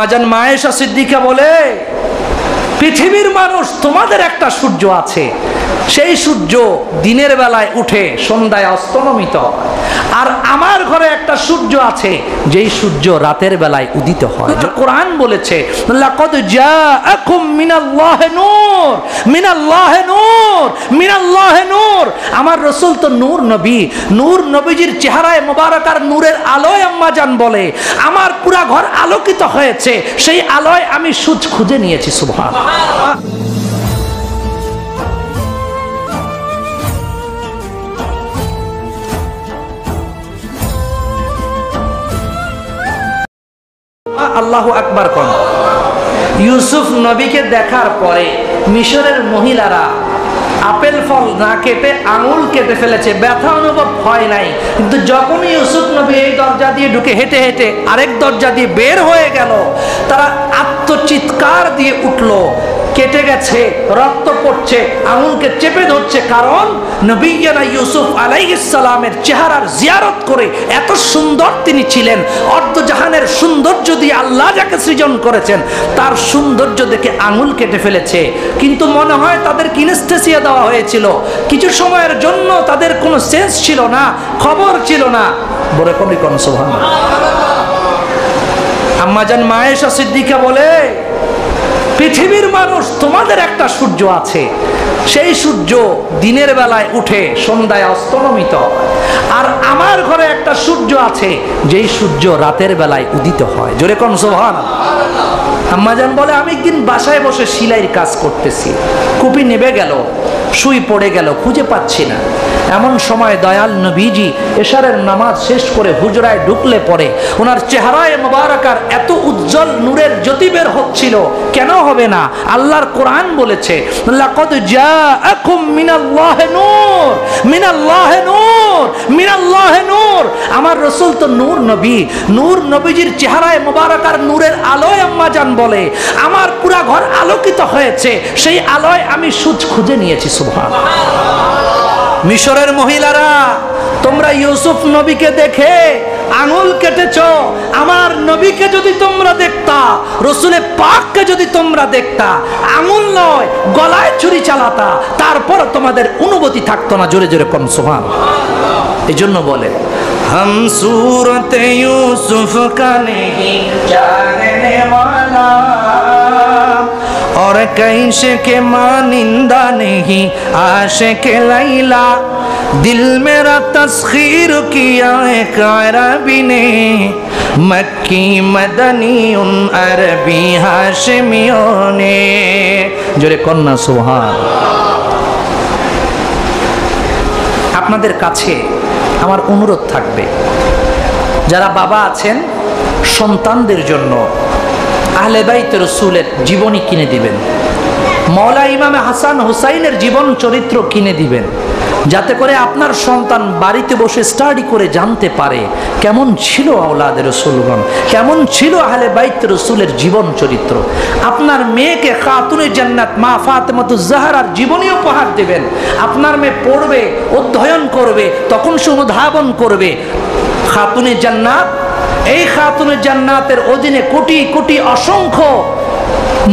আজান মায়েশা সিদ্দিকা বলে, পৃথিবীর মানুষ তোমাদের একটা সূর্য আছে, সেই সূর্য দিনের বেলায় উঠে সন্ধ্যায় অস্তমিত হয়, আর আমার ঘরে একটা সূর্য আছে যেই সূর্য রাতের বেলায় উদিত হয়। কোরআন বলেছে, লাকাদ জাআকুম মিনাল্লাহি নূর, মিনাল্লাহি নূর, মিনাল্লাহি নূর। আমার রাসূল তো নূর নবী, নূর নবীজির চেহারায় মোবারকার নূরের আলোয় আম্মা জান বলে, আমার পুরা ঘর আলোকিত হয়েছে, সেই আলোয় আমি সূর্য খুঁজে নিয়েছি। সুবহানাল্লাহ। আল্লাহু আকবার কোন। ইউসুফ নবীকে দেখার পরে মিশরের মহিলারা আপেল ফল না কেটে আঙুল কেটে ফেলেছে, ব্যথা অনুভব হয় নাই। কিন্তু যখন ইউসুফ নবী এই দরজা দিয়ে ঢুকে হেঁটে হেঁটে আরেক দরজা দিয়ে বের হয়ে গেল, তারা আত্মচিৎকার দিয়ে উঠলো, কেটে গেছে, রক্ত পড়ছে, আঙুলকে চেপে ধরছে। কারণ নবীনা ইউসুফ আলাইহিস সালামের চেহারার জিয়ারত করে এত সুন্দর তিনি ছিলেন। অর্ধজাহানের সৌন্দর্য দিয়ে আল্লাহ যাকে সৃজন করেছেন তার সৌন্দর্য দেখে আঙুল কেটে ফেলেছে। কিন্তু মনে হয় তাদের কিনেস্থেসিয়া দেওয়া হয়েছিল, কিছু সময়ের জন্য তাদের কোনো সেন্স ছিল না, খবর ছিল না। বলে কোন সুবহানাল্লাহ। আম্মা জান মায়েশা সিদ্দিকা বলে, পৃথিবীর মানুষ তোমাদের একটা সূর্য আছে, সেই সূর্য দিনের বেলায় উঠে সন্ধ্যায় অস্তমিত হয়, আর আমার ঘরে একটা সূর্য আছে যেই সূর্য রাতের বেলায় উদিত হয়। জোরে কোন সুবহানাল্লাহ। আম্মাজান বলে, আমি একদিন বাসায় বসে সেলাইয়ের কাজ করতেছি, কুপি নেবে গেল, সুই পড়ে গেল, খুঁজে পাচ্ছি না। এমন সময় দয়াল নবীজি এশারের নামাজ শেষ করে হুজরায় ঢুকলে পরে ওনার চেহারায় মোবারকার এত উজ্জ্বল নূরের জ্যোতি বের হচ্ছিল। কেন হবে না? আল্লাহর কোরআন বলেছে, লাকাদ জাআকুম মিনাল্লাহি নূর, মিনাল্লাহি নূর, মিনাল্লাহি নূর। আমার রাসূল তো নূর নবী, নূর নবীজির চেহারায় মোবারকার নূরের আলোয় আম্মা জান বলে, আমার পুরা ঘর আলোকিত হয়েছে, সেই আলোয় আমি সূর্য খুঁজে নিয়েছি। সুবহানাল্লাহ। মিশরের মহিলারা, তোমরা ইউসুফ নবীকে দেখে আঙুল কেটেছো, আমার নবীকে যদি তোমরা দেখতা, রসুলের পাককে যদি তোমরা দেখতা, আঙুল নয় গলায় ছুরি চালাতা, তারপর তোমাদের অনুভূতি থাকতো না। জোরে জোরে কোন সুবহানাল্লাহ। এই জন্য বলে, हम सूरत यूसुफ का नहीं जानने वाला और कैसे के मानिंदा नहीं आशिक लैला, दिल मेरा तस्खीर किया एक अरबी ने, मक्की मदनी उन अरबी हाशिमियों ने। जोरे कन्ना सुभान। আপনাদের কাছে আমার অনুরোধ থাকবে, যারা বাবা আছেন সন্তানদের জন্য আহলে বাইত রাসূলের জীবনী কিনে দিবেন, মাওলা ইমাম হাসান হুসাইনের জীবন চরিত্র কিনে দিবেন, যাতে করে আপনার সন্তান বাড়িতে বসে স্টাডি করে জানতে পারে কেমন ছিল আওলাদে রাসূলগণ, কেমন ছিল আহলে বাইত রাসূলের জীবন চরিত্র। আপনার মেয়েকে খাতুনে জান্নাত মা ফাতেমাতুজ জাহরার জীবনী উপহার দেবেন। আপনার মেয়ে পড়বে, অধ্যয়ন করবে, তখন সে অনুধাবন করবে খাতুনে জান্নাত। এই খাতুনে জান্নাতের অধীনে কোটি কোটি অসংখ্য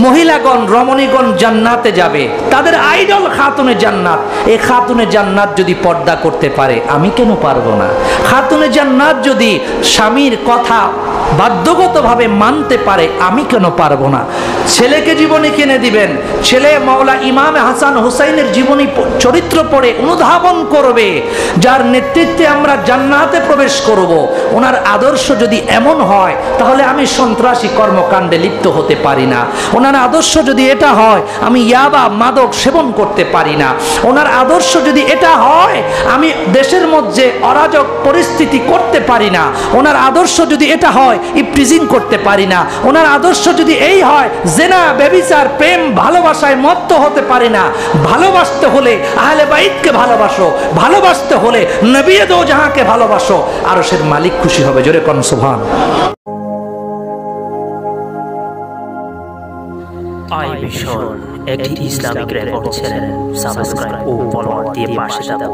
মহিলাগণ রমণীগণ জান্নাতে যাবে, তাদের আইডল খাতুনে জান্নাত। এই খাতুনে জান্নাত যদি পর্দা করতে পারে, আমি কেন পারবো না? খাতুনে জান্নাত যদি স্বামীর কথা বাধ্যগতভাবে মানতে পারে, আমি কেন পারবো না? ছেলেকে জীবনী কিনে দিবেন, ছেলে মাওলা ইমাম হাসান হুসাইনের জীবনী চরিত্র পড়ে অনুধাবন করবে, যার নেতৃত্বে আমরা জান্নাতে প্রবেশ করব। ওনার আদর্শ যদি এমন হয়, তাহলে আমি সন্ত্রাসী কর্মকাণ্ডে লিপ্ত হতে পারি না। ওনার আদর্শ যদি এটা হয়, আমি ইয়াবা মাদক সেবন করতে পারি না। ওনার আদর্শ যদি এটা হয়, আমি দেশের মধ্যে অরাজক পরিস্থিতি করতে পারি না। ওনার আদর্শ যদি এটা হয়, ইফটিজিং করতে পারি না। ওনার আদর্শ যদি এই হয়, জেনা ব্যভিচার প্রেম ভালোবাসায় মত্ত হতে পারি না। ভালোবাসতে হলে আহলে বাইতকে ভালোবাসো, ভালোবাসতে হলে নবী দো জাহাঁকে ভালোবাসো, আরশের মালিক খুশি হবে। জোরে কোন সুবহানাল্লাহ। আই মিশন একটি ইসলামিক রেকর্ড চ্যানেল, সাবস্ক্রাইব ও ফলো দিয়ে পাশে থাকুন।